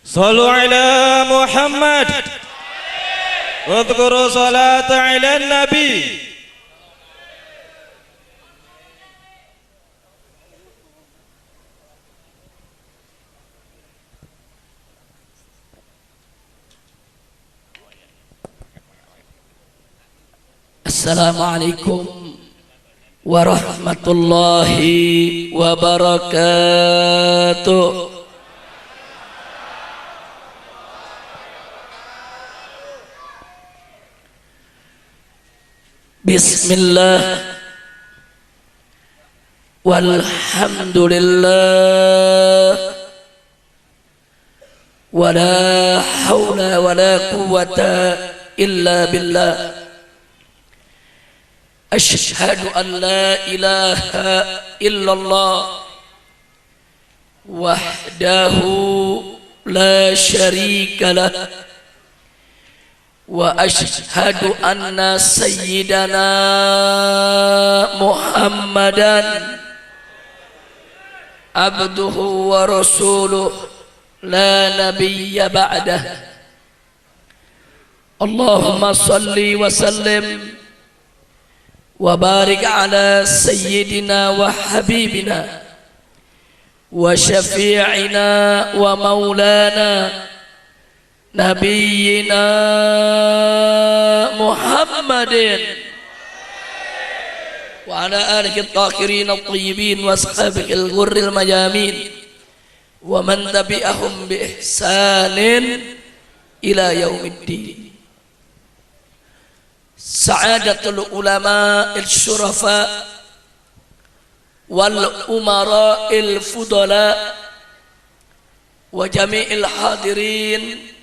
صلوا على محمد واذكروا صلاة على النبي. Assalamualaikum warahmatullahi wabarakatuh. Bismillah walhamdulillah wala hawla wala quwwata illa billah. Asyhadu an la ilaha illallah wahdahu la syarika lah wa asyhadu anna sayyidana Muhammadan abduhu wa rasuluh la nabiyya ba'dah. Allahumma salli wa sallim wa barik ala sayyidina wa habibina wa syafi'ina wa maulana nabiyyina Muhammadin wa ala alihi at-tahirin at-tayyibin wa ashabihi al-ghurril mayamin wa man tabi'ahum bi ihsanin ila yaumiddin. Sa'adatul ulama il-syurafa wal umara il-fudala wa jami'il hadirin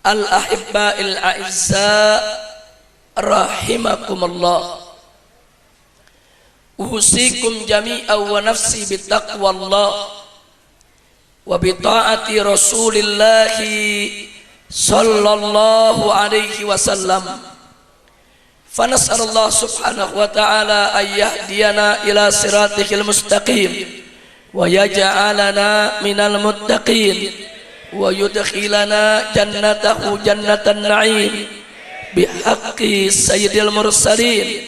al-ahibba il-a'izza rahimakumullah. Usikum jami'an wa nafsi bitaqwallah wa bita'ati rasulillahi sallallahu alaihi wasallam. Fanas'alullah subhanahu wa ta'ala an yahdiyana ila siratikil mustaqim wa yaj'alana minal muttaqin wa yudkhilana jannatahu jannatan na'im bihaqqi sayyidil mursalin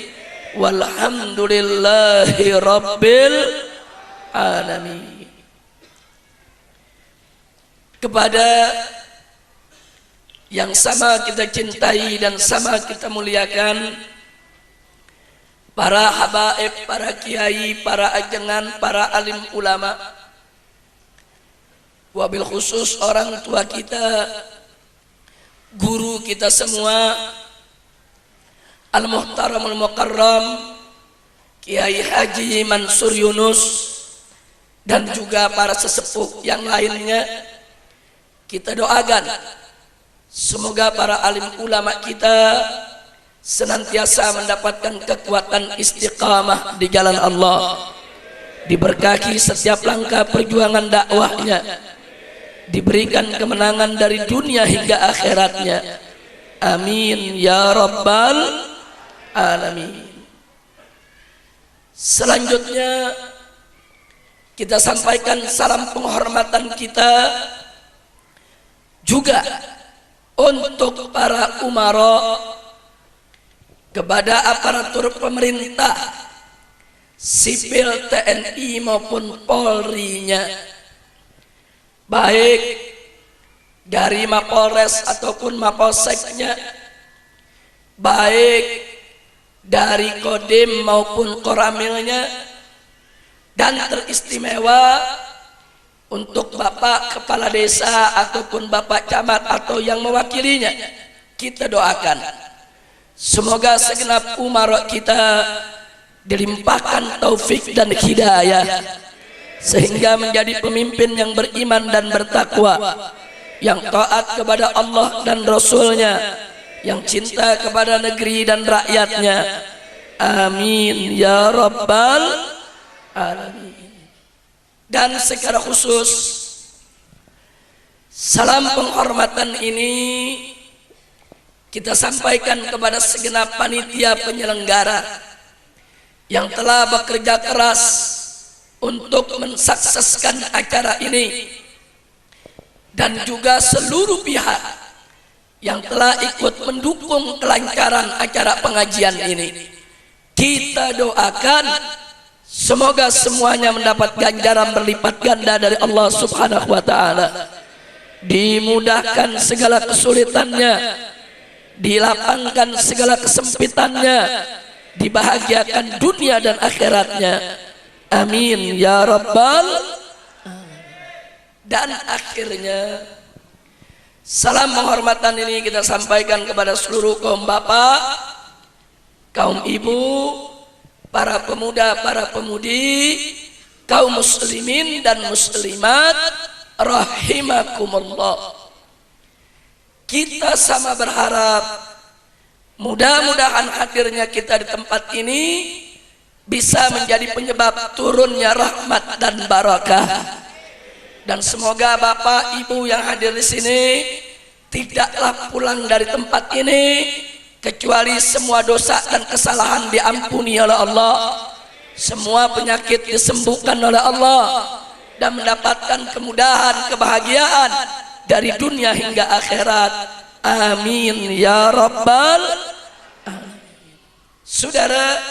walhamdulillahi rabbil alamin. Kepada yang sama kita cintai dan sama kita muliakan, para habaib, para kiai, para ajengan, para alim ulama, wabil khusus orang tua kita, guru kita semua, al-muhtaramul mukarram Kiai Haji Mansur Yunus, dan juga para sesepuh yang lainnya, kita doakan semoga para alim ulama kita senantiasa mendapatkan kekuatan istiqamah di jalan Allah, diberkahi setiap langkah perjuangan dakwahnya, diberikan kemenangan dari dunia hingga akhiratnya. Amin ya rabbal alamin. Selanjutnya kita sampaikan salam penghormatan kita juga untuk para umara, kepada aparatur pemerintah sipil TNI maupun Polri-nya, baik dari Mapolres ataupun Mapolseknya, baik dari Kodim maupun Koramilnya, dan teristimewa untuk Bapak Kepala Desa ataupun Bapak Camat atau yang mewakilinya. Kita doakan semoga segenap umara kita dilimpahkan taufik dan hidayah, sehingga menjadi pemimpin yang beriman dan bertakwa, yang taat kepada Allah dan Rasulnya, yang cinta kepada negeri dan rakyatnya. Amin ya rabbal alamin. Dan secara khusus salam penghormatan ini kita sampaikan kepada segenap panitia penyelenggara yang telah bekerja keras untuk mensukseskan acara ini, dan juga seluruh pihak yang telah ikut mendukung kelancaran acara pengajian ini. Kita doakan semoga semuanya mendapat ganjaran berlipat ganda dari Allah Subhanahu wa taala. Dimudahkan segala kesulitannya, dilapangkan segala kesempitannya, dibahagiakan dunia dan akhiratnya. Amin ya rabbal. Dan akhirnya salam penghormatan ini kita sampaikan kepada seluruh kaum bapak, kaum ibu, para pemuda, para pemudi, kaum muslimin dan muslimat rahimakumullah. Kita sama berharap mudah-mudahan hadirnya kita di tempat ini bisa menjadi penyebab turunnya rahmat dan barakah. Dan semoga bapak ibu yang hadir di sini tidaklah pulang dari tempat ini kecuali semua dosa dan kesalahan diampuni oleh Allah, semua penyakit disembuhkan oleh Allah, dan mendapatkan kemudahan, kebahagiaan dari dunia hingga akhirat. Amin ya rabbal alamin. Saudara,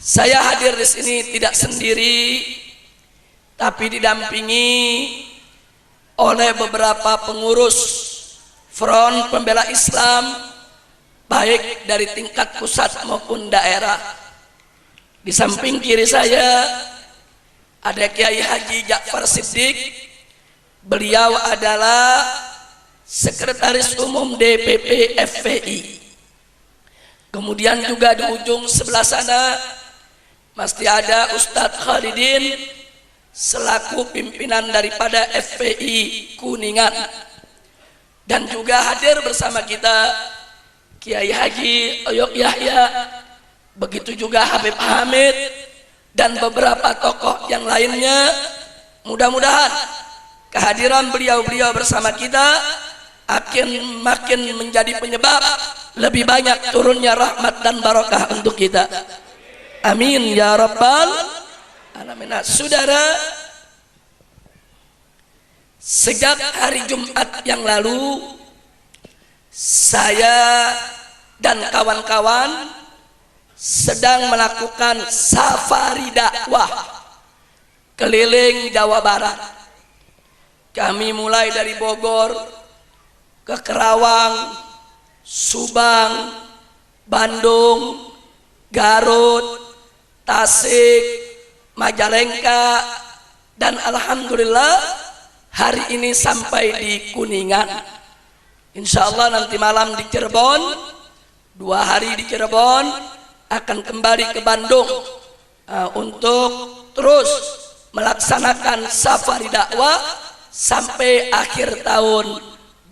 saya hadir di sini tidak sendiri, tapi didampingi oleh beberapa pengurus Front Pembela Islam, baik dari tingkat pusat maupun daerah. Di samping kiri saya ada Kiai Haji Ja'far Siddiq. Beliau adalah Sekretaris Umum DPP FPI. Kemudian juga di ujung sebelah sana masih ada Ustadz Khalidin selaku pimpinan daripada FPI Kuningan. Dan juga hadir bersama kita Kiai Haji Oyok Yahya, begitu juga Habib Hamid dan beberapa tokoh yang lainnya. Mudah-mudahan kehadiran beliau-beliau bersama kita akan makin menjadi penyebab lebih banyak turunnya rahmat dan barakah untuk kita. Amin ya rabbal alamin. Saudara, sejak hari Jumat yang lalu saya dan kawan-kawan sedang melakukan safari dakwah keliling Jawa Barat. Kami mulai dari Bogor ke Kerawang, Subang, Bandung, Garut, Tasik, Majalengka, dan alhamdulillah hari ini sampai di Kuningan. Insya Allah nanti malam di Cirebon, 2 hari di Cirebon, akan kembali ke Bandung untuk terus melaksanakan safari dakwah sampai akhir tahun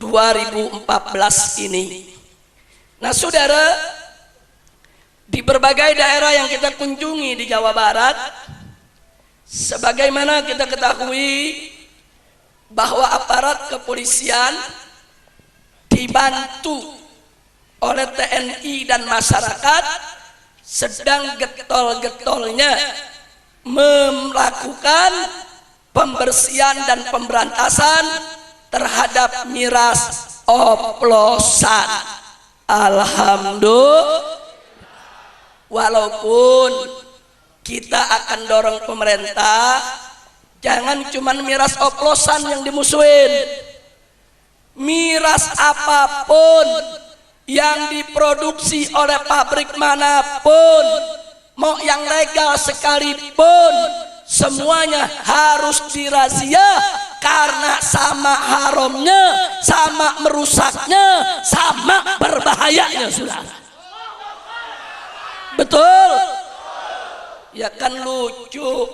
2014 ini. Nah saudara, di berbagai daerah yang kita kunjungi di Jawa Barat, sebagaimana kita ketahui bahwa aparat kepolisian dibantu oleh TNI dan masyarakat sedang getol-getolnya melakukan pembersihan dan pemberantasan terhadap miras oplosan. Alhamdulillah. Walaupun kita akan dorong pemerintah jangan cuma miras oplosan yang dimusuhin. Miras apapun yang diproduksi oleh pabrik manapun, mau yang legal sekalipun, semuanya harus dirazia karena sama haramnya, sama merusaknya, sama berbahayanya, saudara. Betul? Ya kan lucu,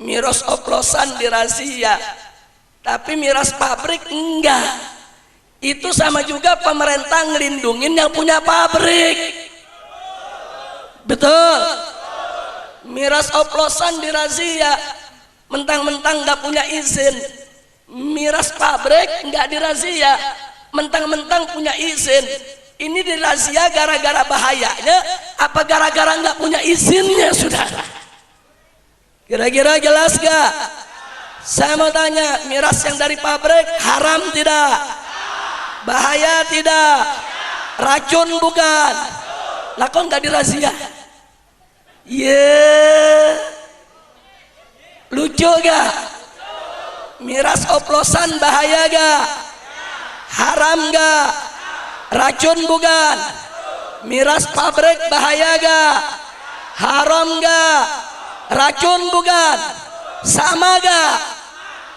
miras oplosan dirazia, tapi miras pabrik enggak. Itu sama juga pemerintah ngelindungin yang punya pabrik. Betul? Miras oplosan dirazia, mentang-mentang enggak punya izin. Miras pabrik enggak dirazia, mentang-mentang punya izin. Ini dirazia gara-gara bahayanya, apa gara-gara nggak punya izinnya, saudara? Kira-kira jelas gak? Saya mau tanya, miras yang dari pabrik haram tidak? Bahaya tidak? Racun bukan? Lah kok nggak dirazia? Lucu gak? Miras oplosan bahaya gak? Haram gak? Racun bukan? Miras pabrik bahaya gak? Haram gak? Racun bukan? Sama gak?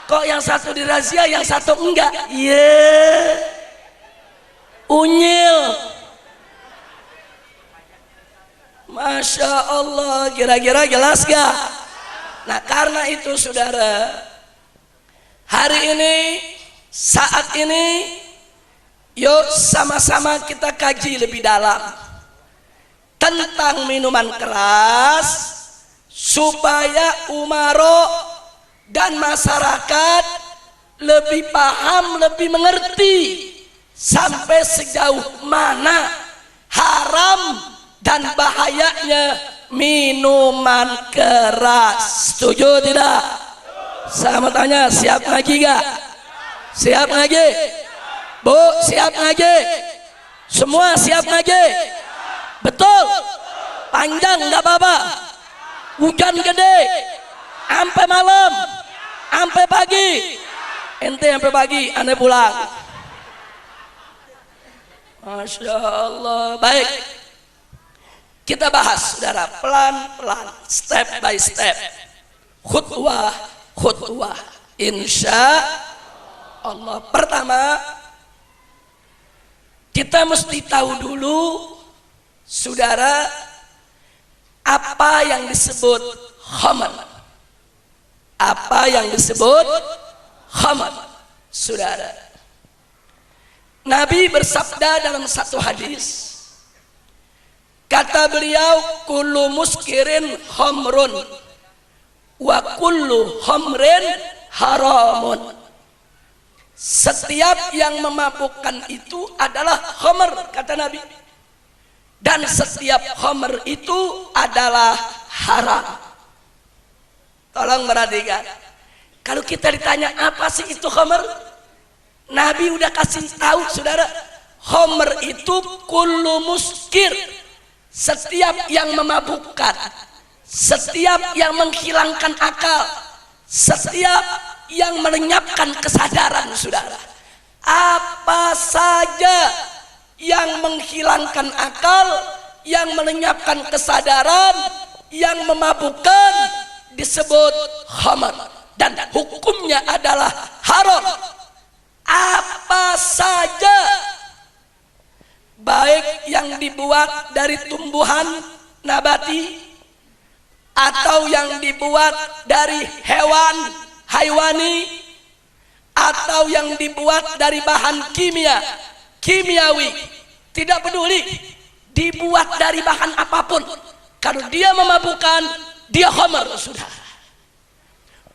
Kok yang satu dirazia, yang satu enggak? Unyil. Masya Allah, kira-kira jelas gak? Nah karena itu saudara, hari ini, saat ini, yuk sama-sama kita kaji lebih dalam tentang minuman keras, supaya umaro dan masyarakat lebih paham, lebih mengerti sampai sejauh mana haram dan bahayanya minuman keras. Setuju tidak? Saya mau tanya, siap ngaji gak? Siap ngaji? Bu, siap ngaji? Semua siap ngaji? Betul? Panjang gak apa-apa? Hujan gede sampai malam, sampai pagi. Ente sampai pagi, ane pulang. Masya Allah. Baik, kita bahas saudara, pelan-pelan, step by step, khutwah khutwah, insya Allah. Pertama, kita mesti tahu dulu saudara, apa yang disebut khamr. Apa yang disebut khamr, saudara. Nabi bersabda dalam satu hadis, kata beliau, kullu muskirin khamrun wa kullu khamrin haramun. Setiap yang memabukkan itu adalah khamr, kata Nabi, dan setiap khamr itu adalah haram. Tolong perhatikan, kalau kita ditanya apa sih itu khamr, Nabi udah kasih tahu saudara, khamr itu kullu muskir, setiap yang memabukkan, setiap yang menghilangkan akal, setiap yang melenyapkan kesadaran saudara. Apa saja yang menghilangkan akal, yang melenyapkan kesadaran, yang memabukkan, disebut khamr, dan hukumnya adalah haram. Apa saja, baik yang dibuat dari tumbuhan nabati atau yang dibuat dari hewan haiwani atau yang dibuat dari bahan kimiawi, tidak peduli dibuat dari bahan apapun, kalau dia memabukkan, dia khamr, saudara.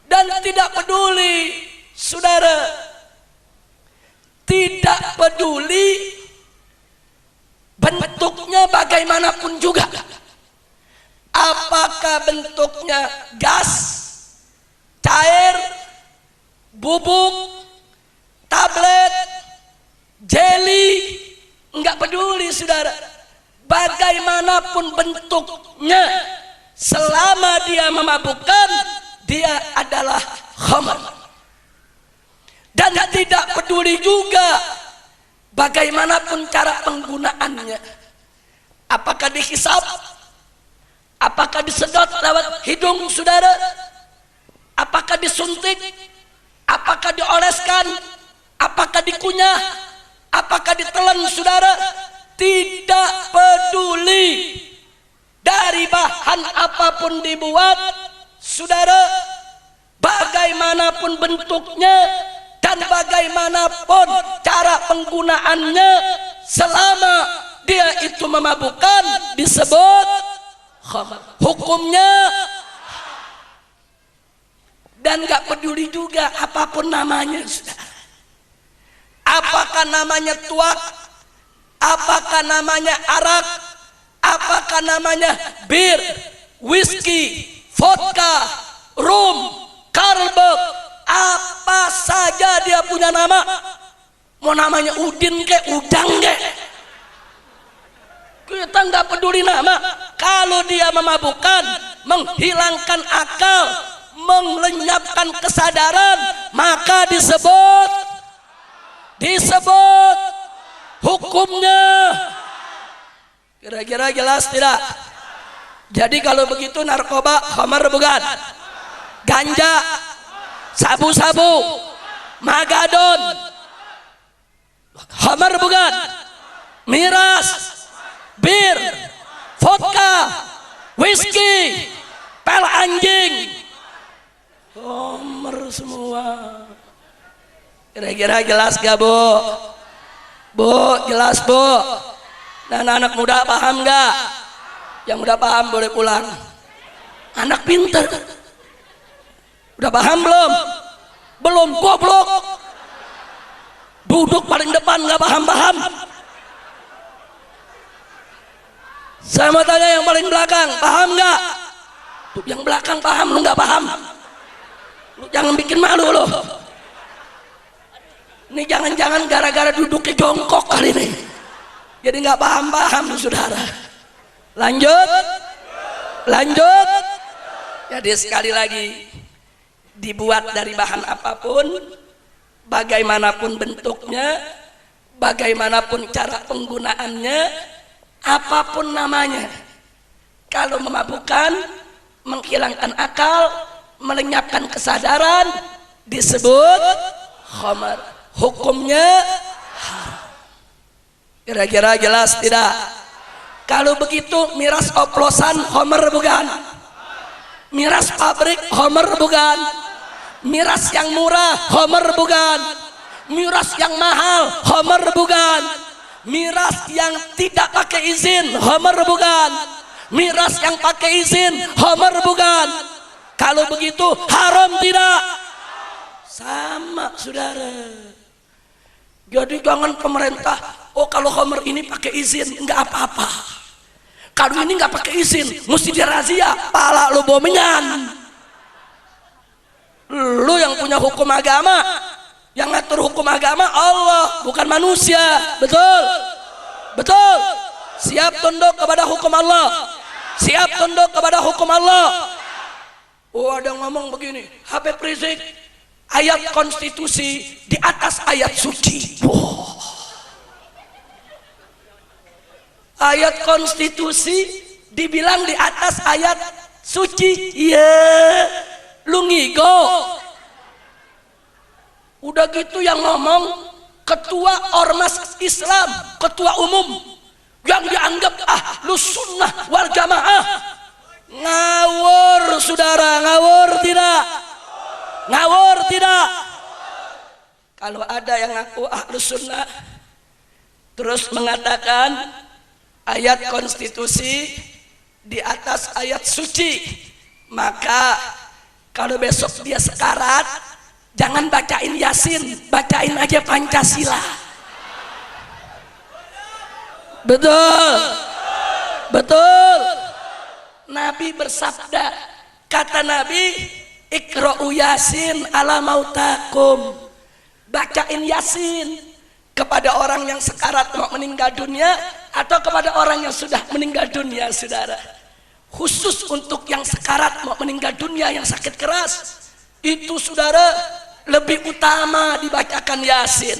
Dan tidak peduli saudara, tidak peduli bentuknya bagaimanapun juga, apakah bentuknya gas, cair, bubuk, tablet, jelly, enggak peduli saudara, bagaimanapun bentuknya, selama dia memabukkan, dia adalah khamr. Dan tidak peduli juga bagaimanapun cara penggunaannya, apakah dihisap, apakah disedot lewat hidung saudara, apakah disuntik, apakah dioleskan, apakah dikunyah, apakah ditelan saudara, tidak peduli dari bahan apapun dibuat saudara, bagaimanapun bentuknya dan bagaimanapun cara penggunaannya, selama dia itu memabukkan, disebut khamr, hukumnya. Dan gak peduli juga apapun namanya saudara, apakah namanya tuak, apakah namanya arak, apakah namanya bir, whisky, vodka, rum, Carlsberg, saja dia punya nama, mau namanya Udin kek, Udang kek, kita nggak peduli nama. Kalau dia memabukkan, menghilangkan akal, melenyapkan kesadaran, maka disebut hukumnya. Kira-kira jelas tidak? Jadi kalau begitu narkoba, khamar bukan? Ganja, sabu-sabu, magadon, khamar bukan? Miras, bir, vodka, whisky, pel anjing, khamar semua. Kira-kira jelas gak bu? Bu, jelas bu? Dan anak muda paham gak? Yang udah paham boleh pulang. Anak pinter udah paham belum? Belum, goblok. Duduk paling depan gak paham-paham. Saya mau tanya yang paling belakang, paham gak? Tuh, yang belakang paham, lu gak paham. Lu jangan bikin malu lu. Ini jangan-jangan gara-gara duduknya jongkok kali ini, jadi nggak paham-paham saudara. Lanjut. Jadi sekali lagi, dibuat dari bahan apapun, bagaimanapun bentuknya, bagaimanapun cara penggunaannya, apapun namanya, kalau memabukkan, menghilangkan akal, melenyapkan kesadaran, disebut khamar. Hukumnya haram. Kira-kira jelas tidak? Kalau begitu miras oplosan khamar bukan? Miras pabrik khamar bukan? Miras yang murah khamar bukan? Miras yang mahal khamar bukan? Miras yang tidak pakai izin khamar bukan? Miras yang pakai izin khamar bukan? Kalau begitu haram tidak? Sama saudara. Jadi jangan pemerintah, oh kalau khamar ini pakai izin nggak apa-apa, kalau ini nggak pakai izin mesti dirazia, pala lu bomengan. Lu yang punya hukum agama, yang ngatur hukum agama Allah, bukan manusia. Betul. Siap tunduk kepada hukum Allah, siap tunduk kepada hukum Allah. Oh ada yang ngomong begini, Habib Rizik, ayat konstitusi di atas ayat suci. Wow. Ayat konstitusi dibilang di atas ayat suci. Iya, lu ngigo. Udah gitu yang ngomong ketua ormas Islam, ketua umum yang dianggap ahlus sunnah wal jamaah. Ngawur saudara, ngawur tidak? Ngawur tidak? Kalau ada yang ngaku ahlus sunnah terus mengatakan ayat konstitusi di atas ayat suci, maka kalau besok dia sekarat jangan bacain Yasin, bacain aja Pancasila. Betul. Nabi bersabda, kata Nabi, Iqra'u Yasin ala mautakum, bacain Yasin kepada orang yang sekarat mau meninggal dunia atau kepada orang yang sudah meninggal dunia saudara. Khusus untuk yang sekarat mau meninggal dunia, yang sakit keras, itu saudara lebih utama dibacakan Yasin,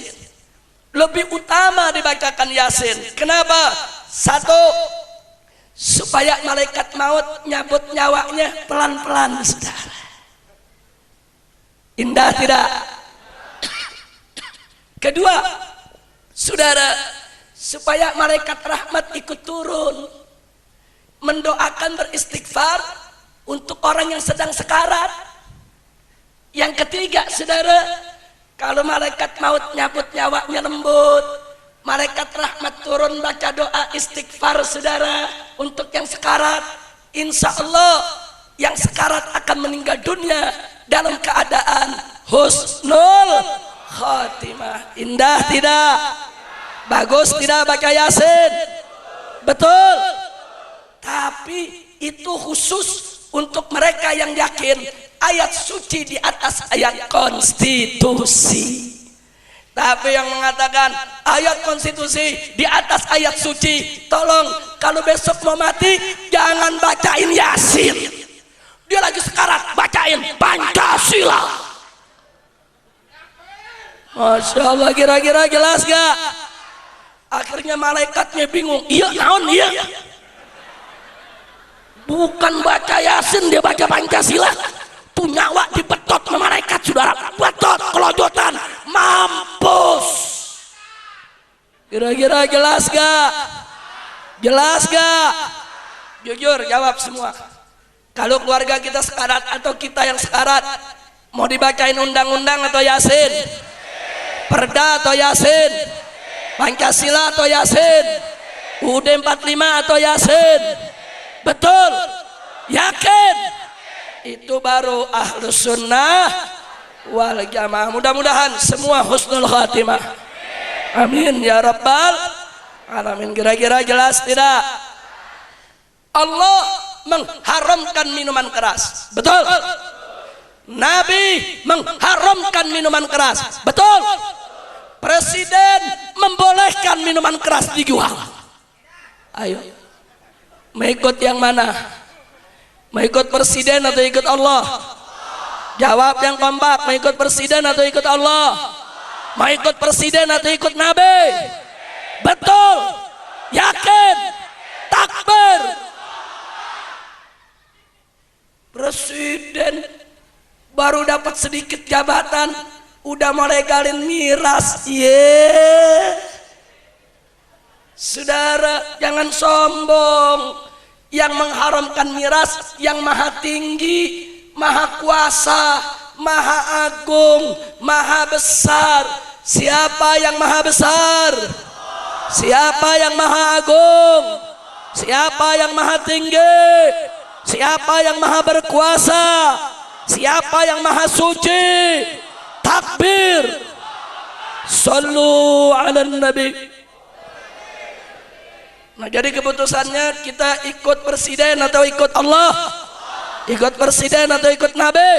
lebih utama dibacakan Yasin. Kenapa? Satu, supaya malaikat maut nyabut nyawanya pelan-pelan saudara. Indah tidak? Kedua saudara, supaya malaikat rahmat ikut turun mendoakan, beristighfar untuk orang yang sedang sekarat. Yang ketiga saudara, kalau malaikat maut nyabut nyawanya lembut, malaikat rahmat turun baca doa istighfar saudara untuk yang sekarat, insya Allah yang sekarat akan meninggal dunia dalam keadaan husnul khatimah. Indah tidak? Bagus tidak baca Yasin? Betul. Tapi itu khusus untuk mereka yang yakin ayat suci di atas ayat konstitusi. Tapi yang mengatakan ayat konstitusi di atas ayat suci, tolong kalau besok mau mati jangan bacain Yasin. Dia lagi sekarat bacain Pancasila. Masya Allah, kira-kira jelas gak? Akhirnya malaikatnya bingung. Iya naon iya. Bukan baca Yasin, dia baca Pancasila. Tuh nyawa dibetot sama malaikat, saudara. Betot, kelojotan, mampus. Kira-kira jelas gak? Jelas gak? Jujur jawab semua. Kalau keluarga kita sekarat atau kita yang sekarat, mau dibacain undang-undang atau Yasin? Perda atau Yasin? Pancasila atau Yasin? UUD 45 atau Yasin? Betul? Yakin? Itu baru ahlus sunnah wal jamaah. Mudah-mudahan semua husnul khatimah. Amin ya rabbal alamin. Kira-kira jelas tidak? Allah mengharamkan minuman keras. Betul? Nabi mengharamkan minuman keras. Betul? Presiden membolehkan minuman keras dijual. Ayo, mau ikut yang mana? Mau ikut presiden atau ikut Allah? Jawab yang kompak. Mau ikut presiden atau ikut Allah? Mau ikut presiden atau ikut Nabi? Betul? Yakin? Takbir? Presiden baru dapat sedikit jabatan udah mau legalin miras. Saudara, jangan sombong. Yang mengharamkan miras yang maha tinggi, maha kuasa, maha agung, maha besar. Siapa yang maha besar? Siapa yang maha agung? Siapa yang maha tinggi? Siapa yang maha berkuasa? Siapa yang maha suci? Takbir. Sallu ala nabi. Nah, jadi keputusannya kita ikut presiden atau ikut Allah? Ikut presiden atau ikut Nabi?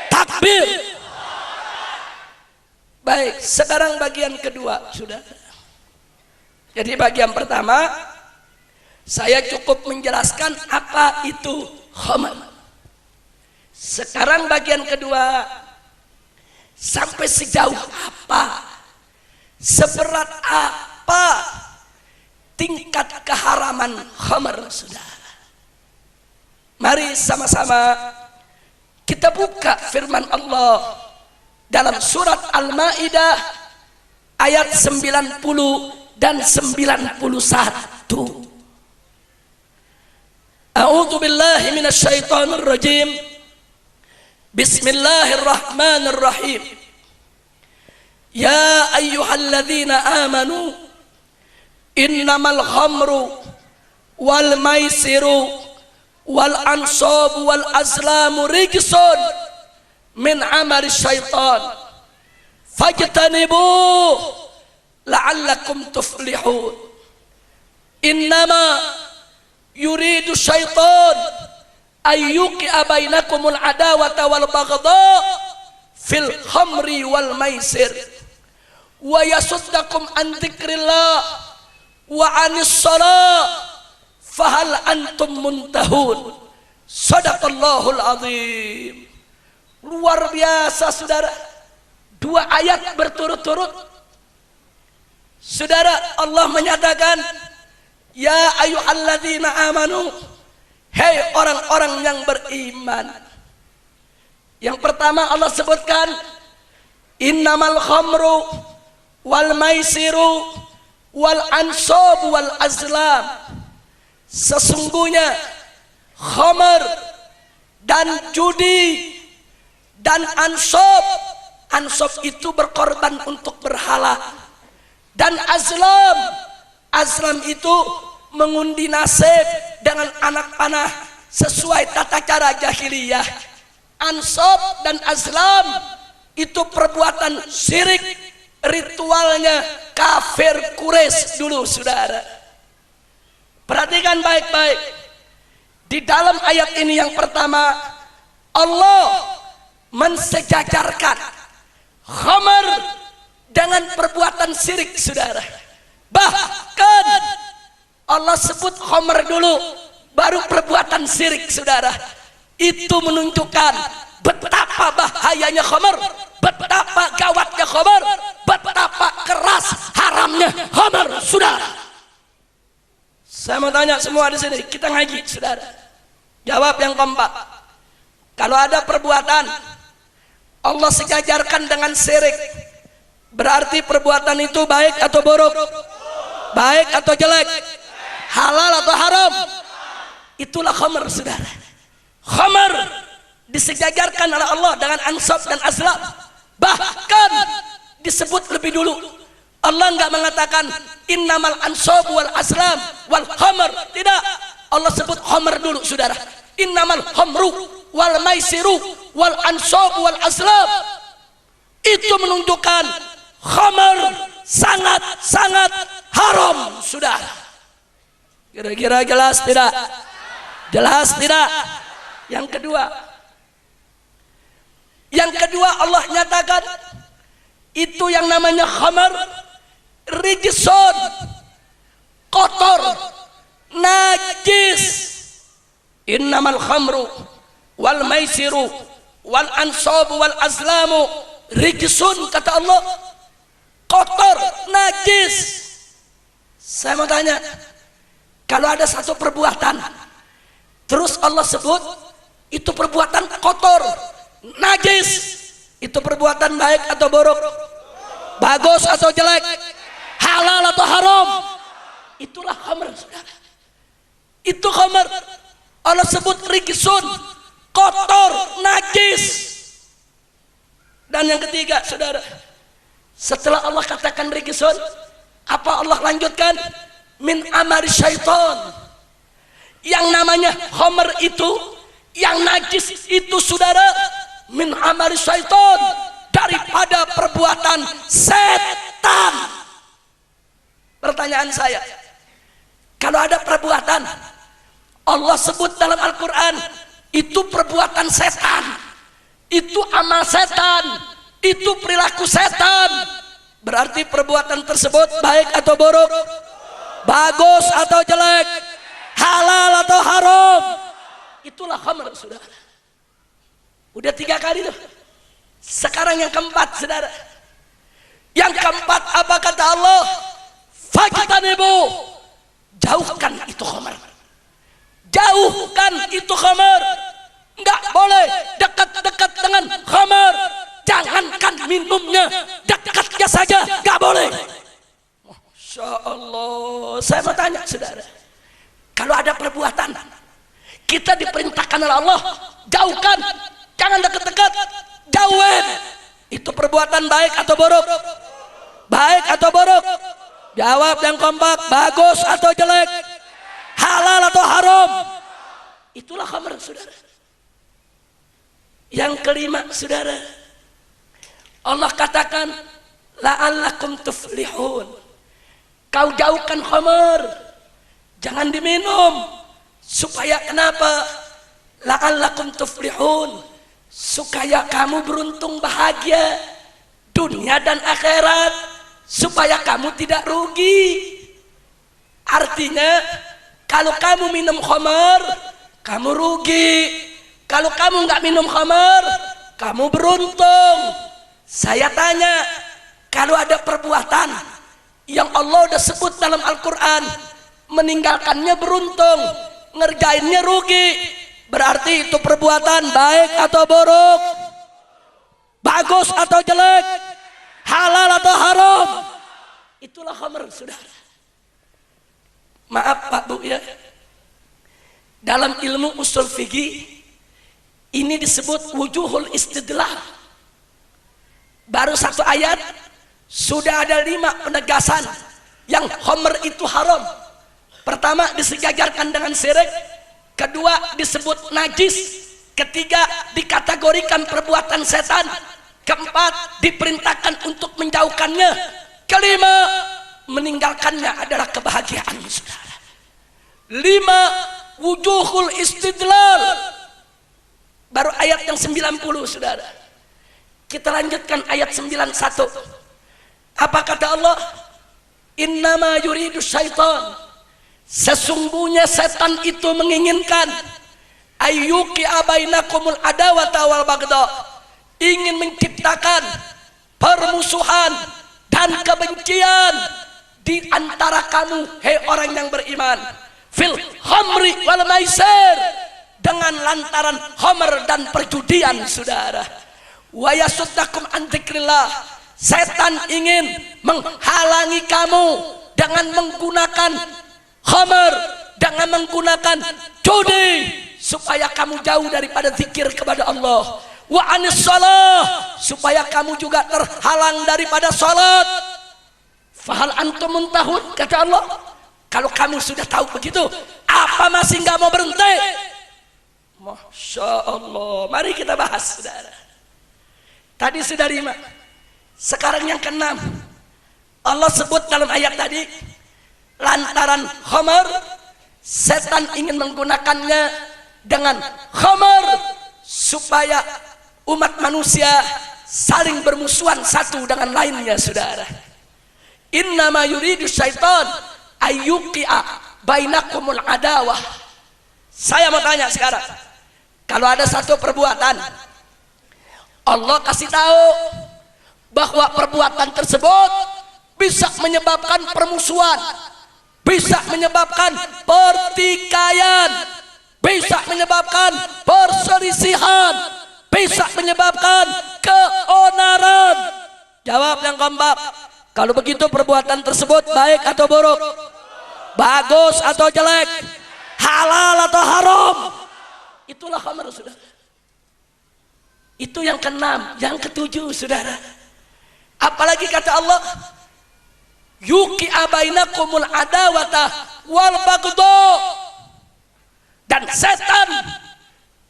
Takbir. Baik, sekarang bagian kedua sudah. Jadi bagian pertama saya cukup menjelaskan apa itu khamar. Sekarang bagian kedua, sampai sejauh apa, seberat apa tingkat keharaman khamar, saudara. Mari sama-sama kita buka firman Allah dalam surat Al-Maidah ayat 90 dan 91. A'udzu billahi minasyaitonir rajim. Bismillahirrahmanirrahim. Ya ayyuhalladzina amanu innamal khamru wal maisiru wal ansabu wal azlamu rijsun min amali syaitan fajtanibuh la'allakum tuflihun. Innama yuridu syaitan ayyuqi'a bainakumul adawata wal baghdha fil khamri wal maisir wa yasuddakum an dzikrillah wa anis salat fahal antum muntahun. Sadaqallahul azim. Luar biasa, saudara. Dua ayat berturut-turut, saudara, Allah menyatakan ya ayyuhalladzina amanu, hei orang-orang yang beriman. Yang pertama Allah sebutkan innamal khamru wal maisiru wal ansab wal azlam. Sesungguhnya khamar dan judi dan ansab itu berkorban untuk berhala, dan azlam itu mengundi nasib dengan anak panah sesuai tata cara jahiliyah. Ansab dan azlam itu perbuatan syirik, ritualnya kafir Quraisy dulu, saudara. Perhatikan baik-baik. Di dalam ayat ini yang pertama Allah mensejajarkan khamar dengan perbuatan syirik, saudara. Bahkan Allah sebut khamar dulu, baru perbuatan syirik, saudara. Itu menunjukkan betapa bahayanya khamar, betapa gawatnya khamar, betapa keras haramnya khamar, saudara. Saya mau tanya semua di sini, kita ngaji, saudara. Jawab yang keempat. Kalau ada perbuatan Allah sejajarkan dengan syirik, berarti perbuatan itu baik atau buruk? Baik atau jelek? Halal atau haram? Itulah khamar, saudara. Khamar disejajarkan oleh Allah dengan ansab dan azlam. Bahkan disebut lebih dulu. Allah enggak mengatakan innamal ansab wal azlam wal khamar. Tidak. Allah sebut khamar dulu, saudara. Innamal khamru wal maisiru wal ansab wal azlam. Itu menunjukkan khamar sangat-sangat haram, saudara. Kira-kira jelas tidak? Jelas tidak? Yang kedua Allah nyatakan itu yang namanya khamar rijsun, kotor, najis. Innamal khamru wal maisiru wal ansabu wal azlamu rijsun, kata Allah, kotor, najis. Saya mau tanya, kalau ada satu perbuatan terus Allah sebut itu perbuatan kotor, najis, itu perbuatan baik atau buruk? Bagus atau jelek? Halal atau haram? Itulah khamar, saudara. Itu khamar. Allah sebut rijsun, kotor, najis. Dan yang ketiga, saudara, setelah Allah katakan rijsun, apa Allah lanjutkan? Min amari syaitan. Yang namanya khamar itu, yang najis itu, saudara, min amari syaitan, daripada perbuatan setan. Pertanyaan saya, kalau ada perbuatan Allah sebut dalam Al-Quran itu perbuatan setan, itu amal setan, itu perilaku setan, berarti perbuatan tersebut baik atau buruk? Bagus atau jelek? Halal atau haram? Itulah khamar, saudara. Udah 3 kali tuh. Sekarang yang keempat, saudara. Yang keempat apa kata Allah? Fajtanibu, jauhkan itu khamar. Jauhkan itu khamar. Enggak boleh dekat-dekat dengan khamar. Jangankan minumnya, dekatnya saja enggak boleh. Masya Allah. Saya mau tanya, saudara, kalau ada perbuatan kita diperintahkan oleh Allah, jauhkan, jangan dekat-dekat, jauhin. Itu perbuatan baik atau buruk? Baik atau buruk? Jawab yang kompak. Bagus atau jelek? Halal atau haram? Itulah khamar, saudara. Yang kelima, saudara, Allah katakan la'allakum tuflihun. Kau jauhkan khamar, jangan diminum. Supaya kenapa? La'allakum tuflihun, supaya kamu beruntung bahagia dunia dan akhirat, supaya kamu tidak rugi. Artinya kalau kamu minum khamar, kamu rugi. Kalau kamu nggak minum khamar, kamu beruntung. Saya tanya, kalau ada perbuatan yang Allah udah sebut dalam Al-Quran, meninggalkannya beruntung, ngerjainnya rugi, berarti itu perbuatan baik atau buruk? Bagus atau jelek? Halal atau haram? Itulah khamar, saudara. Maaf Pak Bu ya, dalam ilmu usul fikih ini disebut wujuhul istidlal. Baru 1 ayat sudah ada 5 penegasan yang khamar itu haram. Pertama, disejajarkan dengan syirik. Kedua, disebut najis. Ketiga, dikategorikan perbuatan setan. Keempat, diperintahkan untuk menjauhkannya. Kelima, meninggalkannya adalah kebahagiaan, saudara. 5, wujuhul istidlal. Baru ayat yang 90, saudara. Kita lanjutkan ayat 91. Apa kata Allah? Innama yuridu syaitan, sesungguhnya setan itu menginginkan ayyuki abainakumul adawata wal bagda, ingin menciptakan permusuhan dan kebencian di antara kamu, hei orang yang beriman, fil khamri wal maisir, dengan lantaran khamr dan perjudian, saudara. Wa yasuddakum an dzikrillah, setan ingin menghalangi kamu dengan menggunakan khamr, dengan menggunakan judi, supaya kamu jauh daripada zikir kepada Allah. Wa anis shalah, supaya kamu juga terhalang daripada salat. Fahal antum muntahun, kata Allah. Kalau kamu sudah tahu begitu, apa masih nggak mau berhenti? Masya Allah. Mari kita bahas, saudara. Tadi sudah 5, sekarang yang ke-6. Allah sebut dalam ayat tadi, lantaran khamr, setan ingin menggunakannya dengan khamr supaya umat manusia saling bermusuhan satu dengan lainnya, saudara. Innama yuridu syaitan ayyuqi'a bainakumul adawah. Saya mau tanya sekarang, kalau ada satu perbuatan Allah kasih tahu bahwa perbuatan tersebut bisa menyebabkan permusuhan, bisa menyebabkan pertikaian, bisa menyebabkan perselisihan, bisa menyebabkan keonaran. Jawab yang kompak. Kalau begitu perbuatan tersebut baik atau buruk? Bagus atau jelek? Halal atau haram? Itulah khamr, saudara. Itu yang ke-6. Yang ke-7, saudara, apalagi kata Allah, yuki abainakumul adawata wal bagdo, dan setan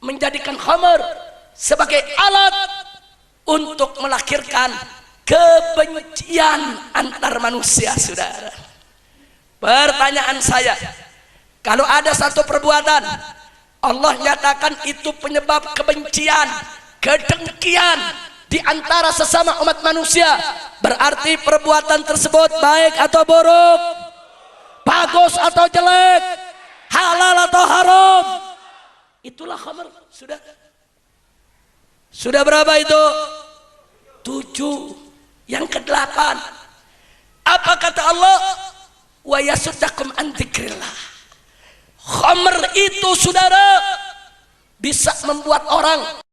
menjadikan khamr sebagai alat untuk melahirkan kebencian antar manusia, saudara. Pertanyaan saya, kalau ada satu perbuatan Allah nyatakan itu penyebab kebencian, kedengkian di antara sesama umat manusia, berarti perbuatan tersebut baik atau buruk? Bagus atau jelek? Halal atau haram? Itulah khamr, sudah. Sudah berapa itu? 7. Yang ke-8, apa kata Allah? Wa yasuddakum an dzikrillah. Khamr itu, saudara, bisa membuat orang